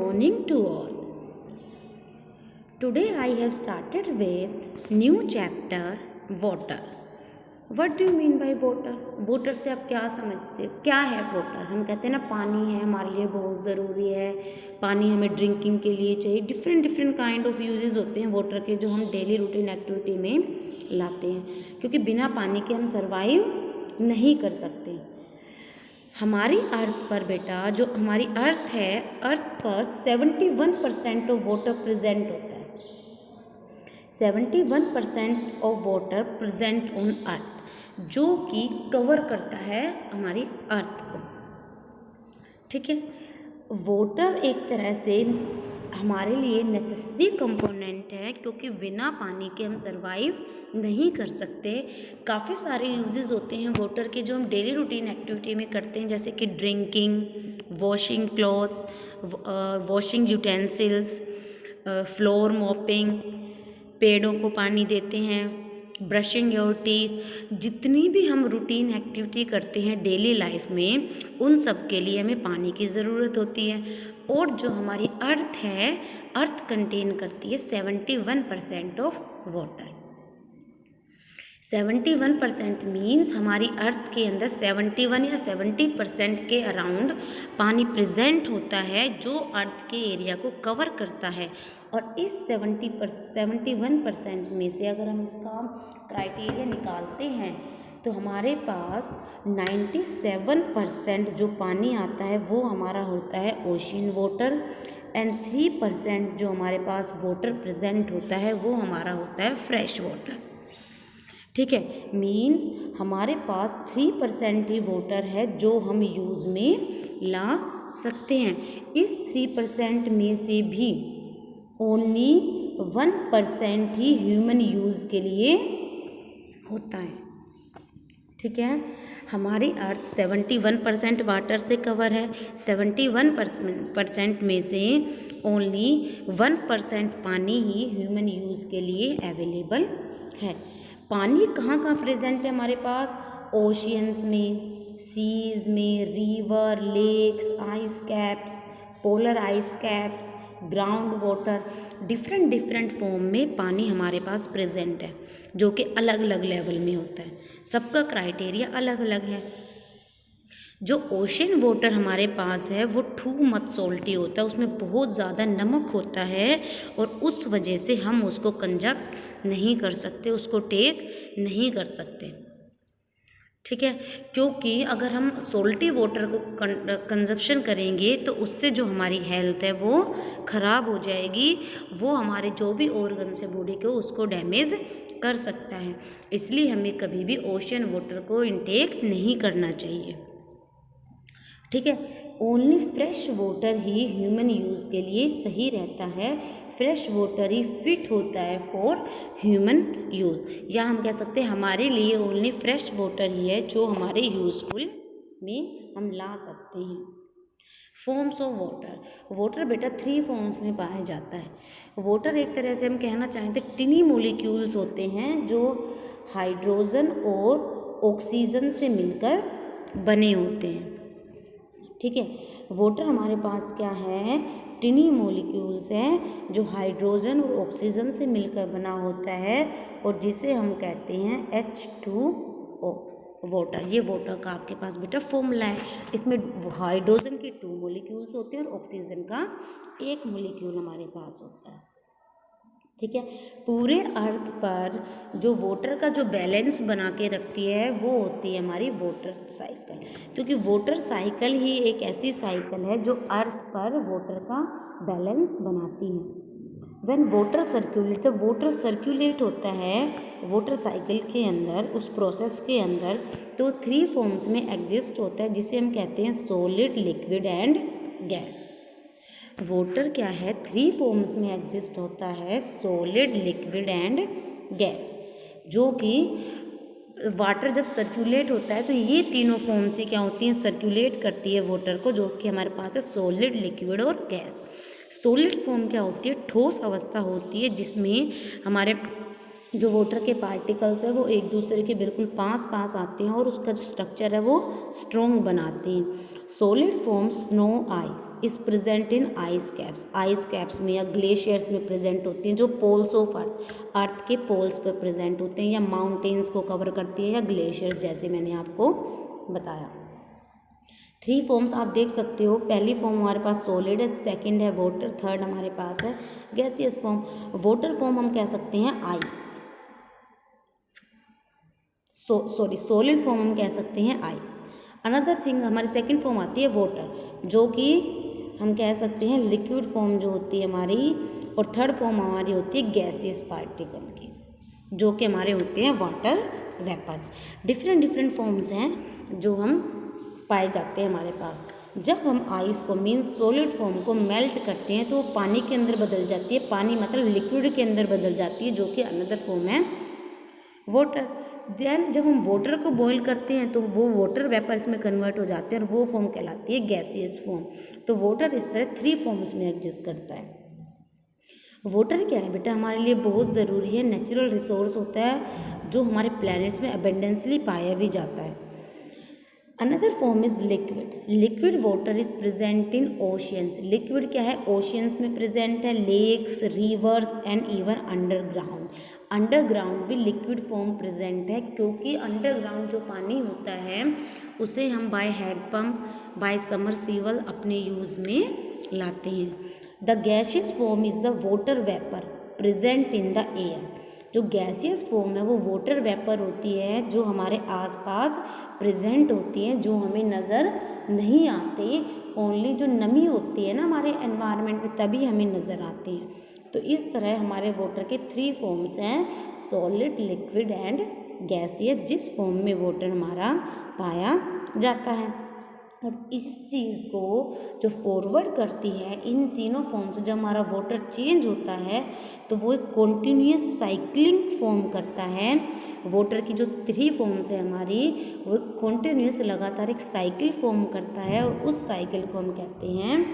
morning to all. Today I have started with new chapter water. What do you mean by water? Water से आप क्या समझते हो? क्या है वाटर? हम कहते हैं ना पानी है, हमारे लिए बहुत ज़रूरी है, पानी हमें ड्रिंकिंग के लिए चाहिए। डिफरेंट काइंड ऑफ यूजेस होते हैं वाटर के जो हम डेली रूटीन एक्टिविटी में लाते हैं, क्योंकि बिना पानी के हम सर्वाइव नहीं कर सकते। हमारी अर्थ पर बेटा, जो हमारी अर्थ है, अर्थ पर 71% ऑफ वाटर प्रेजेंट होता है। 71% of water present on earth, जो कि कवर करता है हमारी अर्थ को। ठीक है, वाटर एक तरह से हमारे लिए नेसेसरी कंपोनेंट है, क्योंकि बिना पानी के हम सरवाइव नहीं कर सकते। काफ़ी सारे यूजेस होते हैं वाटर के जो हम डेली रूटीन एक्टिविटी में करते हैं, जैसे कि drinking, washing clothes, washing utensils, floor mopping, पेड़ों को पानी देते हैं, ब्रशिंग योर टीथ। जितनी भी हम रूटीन एक्टिविटी करते हैं डेली लाइफ में, उन सब के लिए हमें पानी की ज़रूरत होती है। और जो हमारी अर्थ है, अर्थ कंटेन करती है 71% ऑफ वाटर। 71% मीन्स हमारी अर्थ के अंदर 71 या 70% के अराउंड पानी प्रेजेंट होता है, जो अर्थ के एरिया को कवर करता है। और इस 71% में से अगर हम इसका क्राइटेरिया निकालते हैं, तो हमारे पास 97% जो पानी आता है वो हमारा होता है ओशियन वाटर, एंड 3% जो हमारे पास वाटर प्रेजेंट होता है वो हमारा होता है फ्रेश वाटर। ठीक है, मीन्स हमारे पास 3% ही वाटर है जो हम यूज़ में ला सकते हैं। इस 3% में से भी ओनली 1% ही ह्यूमन यूज़ के लिए होता है। ठीक है, हमारी अर्थ 71% वाटर से कवर है। 71% में से ओनली 1% पानी ही ह्यूमन यूज़ के लिए अवेलेबल है। पानी कहाँ कहाँ प्रेजेंट है हमारे पास? ओशियंस में, सीज में, river, lakes, ice caps, polar ice caps, ground water. Different form में पानी हमारे पास प्रेजेंट है, जो कि अलग अलग लेवल में होता है। सबका क्राइटेरिया अलग अलग है। जो ओशन वाटर हमारे पास है वो टू मच सोल्टी होता है, उसमें बहुत ज़्यादा नमक होता है, और उस वजह से हम उसको कंजप्ट नहीं कर सकते, उसको टेक नहीं कर सकते। ठीक है, क्योंकि अगर हम सोल्टी वाटर को कंजप्शन करेंगे तो उससे जो हमारी हेल्थ है वो ख़राब हो जाएगी, वो हमारे जो भी ऑर्गन्स है बॉडी के उसको डैमेज कर सकता है। इसलिए हमें कभी भी ओशन वाटर को इनटेक नहीं करना चाहिए। ठीक है, ओनली फ्रेश वाटर ही ह्यूमन यूज़ के लिए सही रहता है। फ्रेश वाटर ही फिट होता है फॉर ह्यूमन यूज़, या हम कह सकते हैं हमारे लिए ओनली फ्रेश वाटर ही है जो हमारे यूज़फुल में हम ला सकते हैं। Forms of water. वाटर बेटा 3 फॉर्म्स में पाया जाता है। वाटर एक तरह से हम कहना चाहें तो टिनी मोलिक्यूल्स होते हैं जो हाइड्रोजन और ऑक्सीजन से मिलकर बने होते हैं। ठीक है, वाटर हमारे पास क्या है? टिनी मॉलिक्यूल्स हैं जो हाइड्रोजन और ऑक्सीजन से मिलकर बना होता है, और जिसे हम कहते हैं H2O वाटर। ये वाटर का आपके पास बेटा फॉर्मूला है। इसमें हाइड्रोजन के 2 मॉलिक्यूल्स होते हैं और ऑक्सीजन का 1 मॉलिक्यूल हमारे पास होता है। ठीक है, पूरे अर्थ पर जो वाटर का जो बैलेंस बना के रखती है वो होती है हमारी वाटर साइकिल, क्योंकि वाटर साइकिल ही एक ऐसी साइकिल है जो अर्थ पर वाटर का बैलेंस बनाती है। व्हेन वाटर सर्कुलेट, जब वाटर सर्कुलेट होता है वाटर साइकिल के अंदर, उस प्रोसेस के अंदर, तो 3 फॉर्म्स में एग्जिस्ट होता है, जिसे हम कहते हैं solid, liquid and gas. Water क्या है? 3 फॉर्म्स में एग्जिस्ट होता है, सॉलिड, लिक्विड एंड गैस। जो कि वाटर जब सर्कुलेट होता है तो ये तीनों फॉर्म से क्या होती हैं? सर्कुलेट करती है वाटर को, जो कि हमारे पास है सॉलिड, लिक्विड और गैस। सॉलिड फॉर्म क्या होती है? ठोस अवस्था होती है, जिसमें हमारे जो वाटर के पार्टिकल्स है वो एक दूसरे के बिल्कुल पास पास आते हैं और उसका जो स्ट्रक्चर है वो स्ट्रॉन्ग बनाते हैं। Solid form snow ice is present in ice caps में या ग्लेशियर्स में प्रेजेंट होती हैं, जो पोल्स ऑफ अर्थ के पोल्स पर प्रेजेंट होते हैं, या माउंटेन्स को कवर करती है, या ग्लेशियर्स, जैसे मैंने आपको बताया। 3 फॉर्म्स आप देख सकते हो। पहली फॉर्म हमारे पास सॉलिड है, सेकंड है वाटर, थर्ड हमारे पास है गैसियस फॉर्म। वाटर फॉर्म हम कह सकते हैं आइस, सॉलिड फॉर्म हम कह सकते हैं आइस। अनदर थिंग हमारी सेकंड फॉर्म आती है वाटर, जो कि हम कह सकते हैं लिक्विड फॉर्म जो होती है हमारी, और थर्ड फॉर्म हमारी होती है गैसियस पार्टिकल की, जो कि हमारे होते हैं वाटर वेपर्स। डिफरेंट फॉर्म्स हैं जो हम पाए जाते हैं हमारे पास। जब हम आइस को मीन्स सॉलिड फॉर्म को मेल्ट करते हैं तो वो पानी के अंदर बदल जाती है, पानी मतलब लिक्विड के अंदर बदल जाती है, जो कि अनदर फॉर्म है वाटर। देन जब हम वाटर को बॉईल करते हैं तो वो वाटर वेपर्स में कन्वर्ट हो जाते हैं और वो फॉर्म कहलाती है गैसियस फॉर्म। तो वाटर इस तरह 3 फॉर्म्स में एग्जिस्ट करता है। वाटर क्या है बेटा, हमारे लिए बहुत ज़रूरी है, नेचुरल रिसोर्स होता है जो हमारे प्लैनेट्स में अबेंडेंसली पाया भी जाता है। Another form is liquid water is present in oceans. Liquid क्या है, ओशियंस में प्रेजेंट है, lakes, rivers and even underground. Underground भी लिक्विड फॉर्म प्रेजेंट है, क्योंकि अंडरग्राउंड जो पानी होता है उसे हम बाय हैंडपम्प, बाय समरसीवल अपने यूज़ में लाते हैं। The gaseous form is the water vapour present in the air. जो गैसियस फॉर्म है वो वाटर वेपर होती है जो हमारे आसपास प्रेजेंट होती है, जो हमें नज़र नहीं आते, ओनली जो नमी होती है ना हमारे एनवायरनमेंट में तभी हमें नज़र आते हैं। तो इस तरह हमारे वाटर के 3 फॉर्म्स हैं, सॉलिड, लिक्विड एंड गैसियस, जिस फॉर्म में वाटर हमारा पाया जाता है। और इस चीज़ को जो फॉरवर्ड करती है इन तीनों फॉर्म से, जब हमारा वाटर चेंज होता है तो वो एक कॉन्टीन्यूस साइक्लिंग फॉर्म करता है। वाटर की जो 3 फॉर्म्स है हमारी, वो कॉन्टीन्यूस लगातार एक साइकिल फॉर्म करता है, और उस साइकिल को हम कहते हैं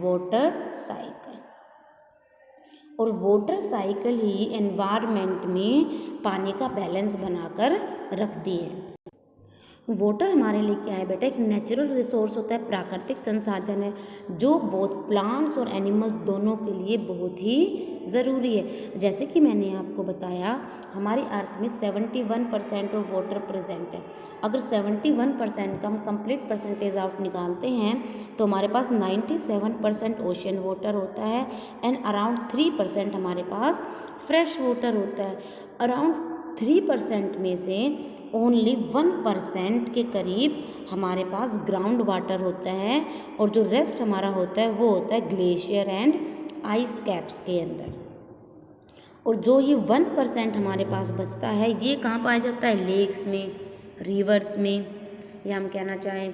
वाटर साइकिल। और वाटर साइकिल ही एनवायरनमेंट में पानी का बैलेंस बनाकर रखती है। वाटर हमारे लिए क्या है बेटा, एक नेचुरल रिसोर्स होता है, प्राकृतिक संसाधन है, जो बोथ प्लांट्स और एनिमल्स दोनों के लिए बहुत ही ज़रूरी है। जैसे कि मैंने आपको बताया, हमारी अर्थ में 71% ऑफ वाटर प्रेजेंट है। अगर 71% का हम कंप्लीट परसेंटेज आउट निकालते हैं तो हमारे पास 97% ओशन वाटर होता है, एंड अराउंड 3% हमारे पास फ्रेश वाटर होता है। अराउंड 3% में से ओनली 1% के करीब हमारे पास ग्राउंड वाटर होता है, और जो रेस्ट हमारा होता है वो होता है ग्लेशियर एंड आइस कैप्स के अंदर। और जो ये 1% हमारे पास बचता है, ये कहाँ पाया जाता है, लेक्स में, रिवर्स में, या हम कहना चाहें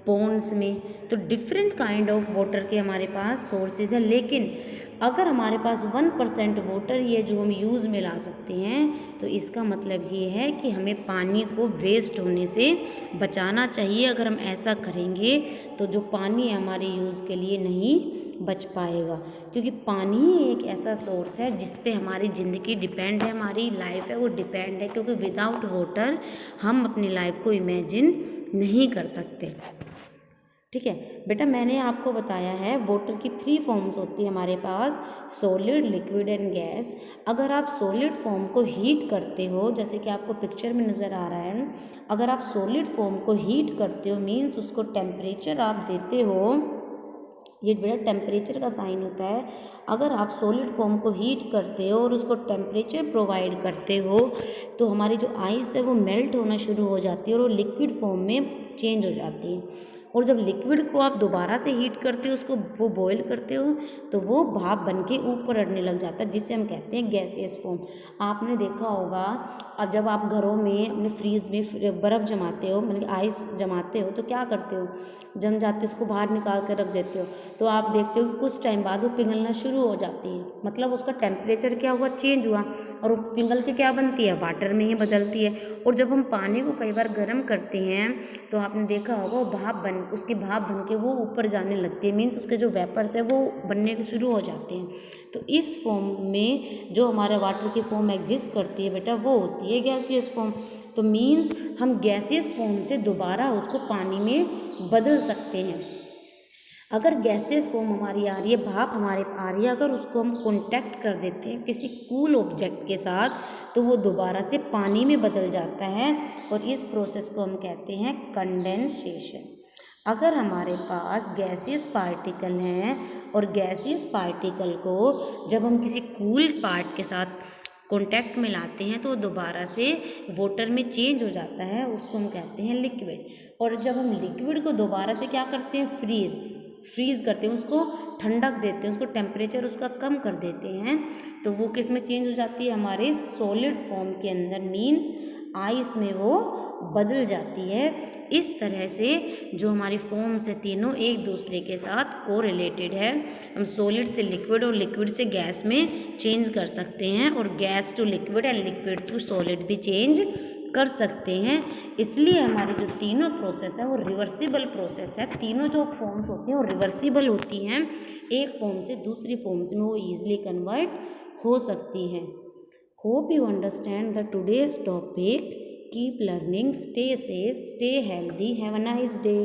पॉन्ड्स में। तो डिफरेंट काइंड ऑफ वाटर के हमारे पास सोर्सेज है, लेकिन अगर हमारे पास 1% वाटर ही है जो हम यूज़ में ला सकते हैं, तो इसका मतलब ये है कि हमें पानी को वेस्ट होने से बचाना चाहिए। अगर हम ऐसा करेंगे तो जो पानी है हमारे यूज़ के लिए नहीं बच पाएगा, क्योंकि पानी ही एक ऐसा सोर्स है जिस पे हमारी ज़िंदगी डिपेंड है, हमारी लाइफ है वो डिपेंड है, क्योंकि विदाउट वाटर हम अपनी लाइफ को इमेजिन नहीं कर सकते। ठीक है बेटा, मैंने आपको बताया है वाटर की 3 फॉर्म्स होती है हमारे पास, सॉलिड, लिक्विड एंड गैस। अगर आप सॉलिड फॉर्म को हीट करते हो, जैसे कि आपको पिक्चर में नज़र आ रहा है, अगर आप सॉलिड फॉर्म को हीट करते हो मीन्स उसको टेम्परेचर आप देते हो, ये बेटा टेम्परेचर का साइन होता है। अगर आप सॉलिड फॉर्म को हीट करते हो और उसको टेम्परेचर प्रोवाइड करते हो तो हमारी जो आइस है वो मेल्ट होना शुरू हो जाती है और वो लिक्विड फॉर्म में चेंज हो जाती है। और जब लिक्विड को आप दोबारा से हीट करते हो, उसको वो बॉईल करते हो, तो वो भाप बन के ऊपर अड़ने लग जाता है, जिसे हम कहते हैं गैसियस फॉर्म। आपने देखा होगा, अब जब आप घरों में अपने फ्रीज में बर्फ़ जमाते हो, मतलब आइस जमाते हो, तो क्या करते हो, जम जाते उसको बाहर निकाल कर रख देते हो, तो आप देखते हो कि कुछ टाइम बाद वो पिघलना शुरू हो जाती है, मतलब उसका टेम्परेचर क्या हुआ, चेंज हुआ, और वो पिघल के क्या बनती है, वाटर में ही बदलती है। और जब हम पानी को कई बार गर्म करते हैं तो आपने देखा होगा वो भाप बन उसकी भाप बन के वो ऊपर जाने लगती है, मीन्स उसके जो वेपर्स है वो बनने शुरू हो जाते हैं। तो इस फॉर्म में जो हमारे वाटर की फॉर्म एग्जिस्ट करती है बेटा वो होती है गैसियस फॉर्म। तो मीन्स हम गैसियस फॉर्म से दोबारा उसको पानी में बदल सकते हैं। अगर गैसियस फॉर्म हमारी आ रही है, भाप हमारे आ रही है, अगर उसको हम कॉन्टैक्ट कर देते हैं किसी कूल ऑब्जेक्ट के साथ तो वो दोबारा से पानी में बदल जाता है और इस प्रोसेस को हम कहते हैं कंडेंसेशन। अगर हमारे पास गैसियस पार्टिकल हैं और गैसियस पार्टिकल को जब हम किसी कूल पार्ट के साथ कॉन्टैक्ट में लाते हैं तो दोबारा से वाटर में चेंज हो जाता है, उसको हम कहते हैं लिक्विड। और जब हम लिक्विड को दोबारा से क्या करते हैं, फ्रीज करते हैं, उसको ठंडक देते हैं, उसको टेम्परेचर उसका कम कर देते हैं, तो वो किस में चेंज हो जाती है, हमारे सॉलिड फॉर्म के अंदर, मीन्स आइस में वो बदल जाती है। इस तरह से जो हमारी फॉर्म्स है तीनों एक दूसरे के साथ कोरिलेटेड है। हम सॉलिड से लिक्विड और लिक्विड से गैस में चेंज कर सकते हैं और gas to liquid and liquid to solid भी चेंज कर सकते हैं। इसलिए हमारी जो तीनों प्रोसेस है वो रिवर्सिबल प्रोसेस है। तीनों जो फॉर्म्स होती हैं वो रिवर्सिबल होती हैं, एक फॉर्म से दूसरी फॉर्म्स में वो ईजिली कन्वर्ट हो सकती हैं। Hope you understand the today's topic. Keep learning, stay safe, stay healthy, have a nice day.